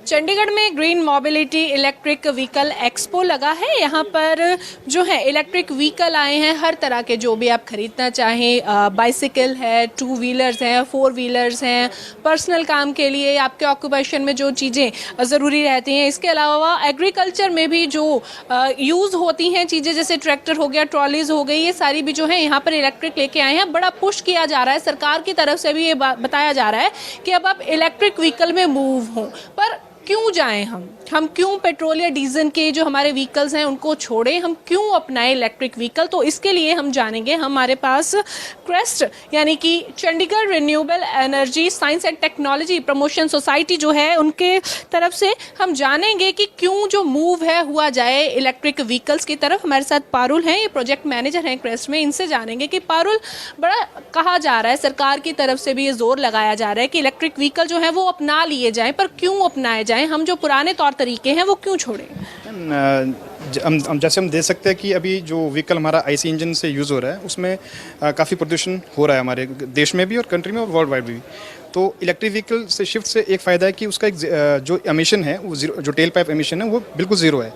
चंडीगढ़ में green mobility electric vehicle expo लगा है। यहाँ पर जो है इलेक्ट्रिक व्हीकल आए हैं, हर तरह के जो भी आप खरीदना चाहें, बाइसिकल है, टू व्हीलर्स हैं, फोर व्हीलर्स हैं, पर्सनल काम के लिए आपके ऑक्यूपेशन में जो चीज़ें ज़रूरी रहती हैं। इसके अलावा एग्रीकल्चर में भी जो यूज़ होती हैं चीज़ें, जैसे ट्रैक्टर हो गया, ट्रॉलीज हो गई, ये सारी भी जो है यहाँ पर इलेक्ट्रिक लेके आए हैं। बड़ा पुश किया जा रहा है, सरकार की तरफ से भी ये बताया जा रहा है कि अब आप इलेक्ट्रिक व्हीकल में मूव हों। पर क्यों जाएं हम क्यों पेट्रोल या डीजल के जो हमारे व्हीकल्स हैं उनको छोड़ें, हम क्यों अपनाएं इलेक्ट्रिक व्हीकल? तो इसके लिए हम जानेंगे, हमारे पास क्रेस्ट यानी कि Chandigarh renewable energy science and technology promotion society जो है उनके तरफ से हम जानेंगे कि क्यों जो मूव है हुआ जाए इलेक्ट्रिक व्हीकल्स की तरफ। हमारे साथ पारुल हैं, ये प्रोजेक्ट मैनेजर हैं क्रेस्ट में। इनसे जानेंगे कि पारुल, बड़ा कहा जा रहा है, सरकार की तरफ से भी ये जोर लगाया जा रहा है कि इलेक्ट्रिक व्हीकल जो है वो अपना लिए जाएं, पर क्यों अपनाए जाएं? हम जो पुराने तौर तरीके हैं वो क्यों छोड़ें? हम जैसे हम देख सकते हैं कि अभी जो व्हीकल हमारा आईसी इंजन से यूज़ हो रहा है उसमें काफ़ी प्रदूषण हो रहा है हमारे देश में भी और कंट्री में और वर्ल्ड वाइड भी। तो इलेक्ट्रिक व्हीकल से शिफ्ट से एक फ़ायदा है कि उसका एक जो एमिशन है वो ज़ीरो, जो टेल पाइप एमिशन है वो बिल्कुल ज़ीरो है।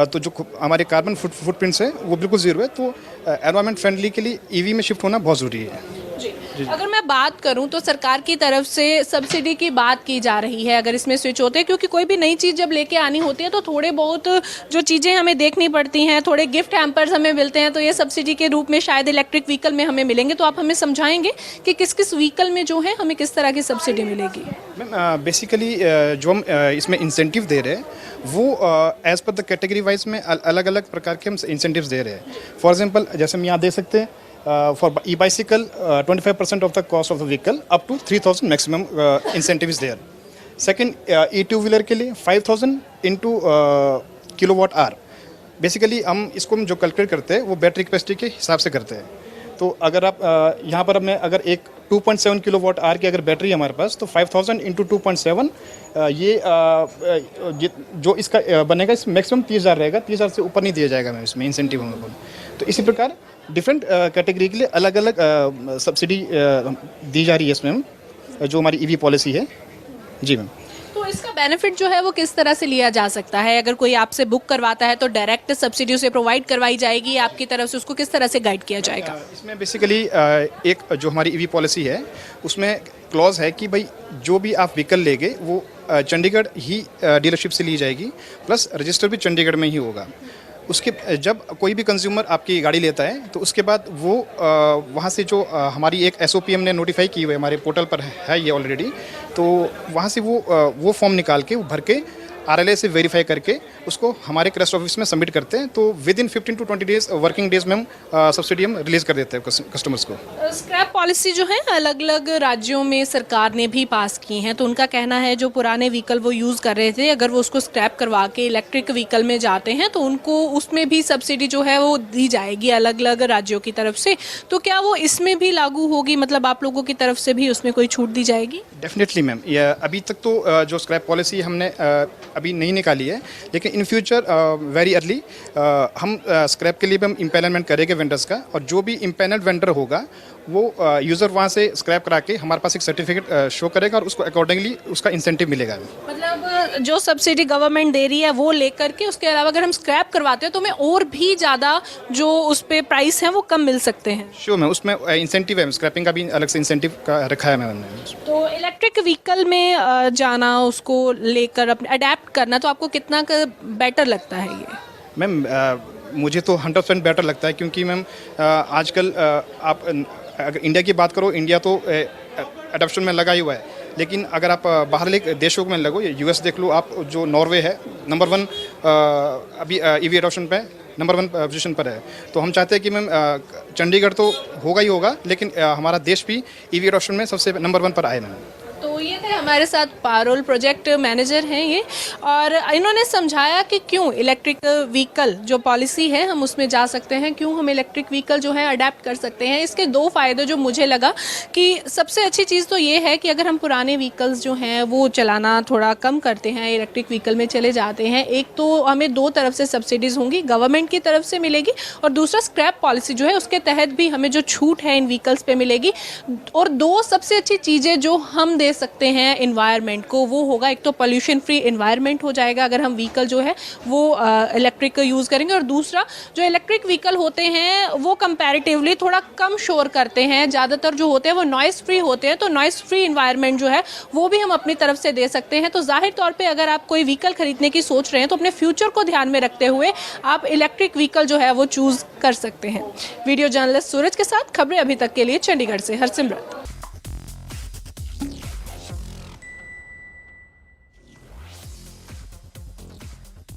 तो जो हमारे कार्बन फुटप्रिंट्स है वो बिल्कुल ज़ीरो है। तो एनवायरनमेंट फ्रेंडली के लिए ईवी में शिफ्ट होना बहुत ज़रूरी है। जी। अगर मैं बात करूं तो सरकार की तरफ से सब्सिडी की बात की जा रही है अगर इसमें स्विच होते हैं, क्योंकि कोई भी नई चीज़ जब लेके आनी होती है तो थोड़े बहुत जो चीज़ें हमें देखनी पड़ती हैं, थोड़े गिफ्ट हैम्पर्स हमें मिलते हैं, तो ये सब्सिडी के रूप में शायद इलेक्ट्रिक व्हीकल में हमें मिलेंगे। तो आप हमें समझाएंगे कि किस किस व्हीकल में जो है हमें किस तरह की सब्सिडी मिलेगी? मैम बेसिकली जो हम इसमें इंसेंटिव दे रहे हैं वो as per the category wise में अलग अलग प्रकार के हम इंसेंटिव्स दे रहे हैं। फॉर एग्जांपल जैसे हम यहाँ देख सकते हैं, for e bicycle 25% of the cost of the vehicle up to 3000 maximum incentive is there. Second, e two wheeler के लिए 5000 इंटू किलोवाट आवर। बेसिकली हम इसको जो कैलकुलेट करते हैं वो बैटरी कैपेसिटी के हिसाब से करते हैं। तो अगर आप यहाँ पर मैं अगर एक 2.7 किलोवाट आवर की अगर बैटरी है हमारे पास, तो 5000 इंटू 2.7 ये जो इसका बनेगा, इस मैक्सिमम 30,000 रहेगा। 30,000 से ऊपर नहीं दिया जाएगा मैम इसमें इंसेंटिव हम लोगों को। तो इसी प्रकार डिफरेंट कैटेगरी के लिए अलग अलग सब्सिडी दी जा रही है इसमें, जो हमारी ईवी पॉलिसी है। जी मैम। तो इसका बेनिफिट जो है वो किस तरह से लिया जा सकता है? अगर कोई आपसे बुक करवाता है तो डायरेक्ट सब्सिडी उसे प्रोवाइड करवाई जाएगी आपकी तरफ से, उसको किस तरह से गाइड किया जाएगा? इसमें बेसिकली एक जो हमारी ईवी पॉलिसी है उसमें क्लॉज है कि भाई जो भी आप व्हीकल लेंगे वो चंडीगढ़ ही डीलरशिप से ली जाएगी, प्लस रजिस्टर भी चंडीगढ़ में ही होगा। उसके जब कोई भी कंज्यूमर आपकी गाड़ी लेता है तो उसके बाद वो वहाँ से जो हमारी एक एसओपी हमने नोटिफाई की हुई है, हमारे पोर्टल पर है ये ऑलरेडी। तो वहाँ से वो फॉर्म निकाल के वो भर के आरएलए से वेरीफाई करके उसको हमारे क्रेस्ट ऑफिस में सबमिट करते हैं। तो with in 15 to 20 days working days में हम सब्सिडी हम रिलीज़ कर देते हैं कस्टमर्स को। स्क्रैप पॉलिसी जो है अलग अलग राज्यों में सरकार ने भी पास की हैं, तो उनका कहना है जो पुराने व्हीकल वो यूज़ कर रहे थे, अगर वो उसको स्क्रैप करवा के इलेक्ट्रिक व्हीकल में जाते हैं तो उनको उसमें भी सब्सिडी जो है वो दी जाएगी अलग अलग राज्यों की तरफ से। तो क्या वो इसमें भी लागू होगी, मतलब आप लोगों की तरफ से भी उसमें कोई छूट दी जाएगी? Definitely ma'am. ये अभी तक तो जो स्क्रैप पॉलिसी हमने अभी नहीं निकाली है, लेकिन इन फ्यूचर वेरी अर्ली हम स्क्रैप के लिए भी हम इम्पैनलमेंट करेंगे वेंडर्स का, और जो भी इम्पैनल्ड वेंडर होगा वो यूज़र वहाँ से स्क्रैप करा के हमारे पास एक सर्टिफिकेट शो करेगा और उसको अकॉर्डिंगली उसका इंसेंटिव मिलेगा। मतलब जो सब्सिडी गवर्नमेंट दे रही है वो लेकर के, उसके अलावा अगर हम स्क्रैप करवाते हैं तो हमें और भी ज़्यादा जो उस पर प्राइस हैं वो कम मिल सकते हैं। श्योर मैम, उसमें इंसेंटिव है, स्क्रैपिंग का भी अलग से इंसेंटिव का रखा है मैम। तो इलेक्ट्रिक व्हीकल में जाना, उसको लेकर अपने अडेप्ट करना, तो आपको कितना बेटर लगता है ये? मैम मुझे तो 100% बेटर लगता है, क्योंकि मैम आजकल आप अगर इंडिया की बात करो, इंडिया तो एडॉप्शन में लगा ही हुआ है। लेकिन अगर आप बाहर के देशों में लगो, यूएस देख लो आप, जो नॉर्वे है नंबर 1 अभी ईवी एडॉप्शन पे नंबर 1 पोजीशन पर है। तो हम चाहते हैं कि मैम चंडीगढ़ तो होगा ही होगा, लेकिन हमारा देश भी ईवी एडॉप्शन में सबसे नंबर 1 पर आए मैम। तो ये थे हमारे साथ पारुल, प्रोजेक्ट मैनेजर हैं ये, और इन्होंने समझाया कि क्यों इलेक्ट्रिक व्हीकल जो पॉलिसी है हम उसमें जा सकते हैं, क्यों हम इलेक्ट्रिक व्हीकल जो है अडेप्ट कर सकते हैं। इसके 2 फ़ायदे जो मुझे लगा कि सबसे अच्छी चीज़ तो ये है कि अगर हम पुराने व्हीकल्स जो हैं वो चलाना थोड़ा कम करते हैं, इलेक्ट्रिक व्हीकल में चले जाते हैं, एक तो हमें 2 तरफ से सब्सिडीज़ होंगी, गवर्नमेंट की तरफ से मिलेगी, और दूसरा स्क्रैप पॉलिसी जो है उसके तहत भी हमें जो छूट है इन व्हीकल्स पर मिलेगी। और 2 सबसे अच्छी चीज़ें जो हम दे सकते हैं है इन्वायरमेंट को, वो होगा एक तो पोल्यूशन फ्री इन्वायरमेंट हो जाएगा अगर हम व्हीकल जो है वो इलेक्ट्रिक यूज़ करेंगे, और दूसरा जो इलेक्ट्रिक व्हीकल होते हैं वो कंपैरेटिवली थोड़ा कम शोर करते हैं, ज़्यादातर जो होते हैं वो नॉइस फ्री होते हैं, तो नॉइस फ्री इन्वायरमेंट जो है वो भी हम अपनी तरफ से दे सकते हैं। तो जाहिर तौर पे अगर आप कोई व्हीकल खरीदने की सोच रहे हैं तो अपने फ्यूचर को ध्यान में रखते हुए आप इलेक्ट्रिक व्हीकल जो है वो चूज़ कर सकते हैं। वीडियो जर्नलिस्ट सूरज के साथ खबरें अभी तक के लिए चंडीगढ़ से हरसिमरत।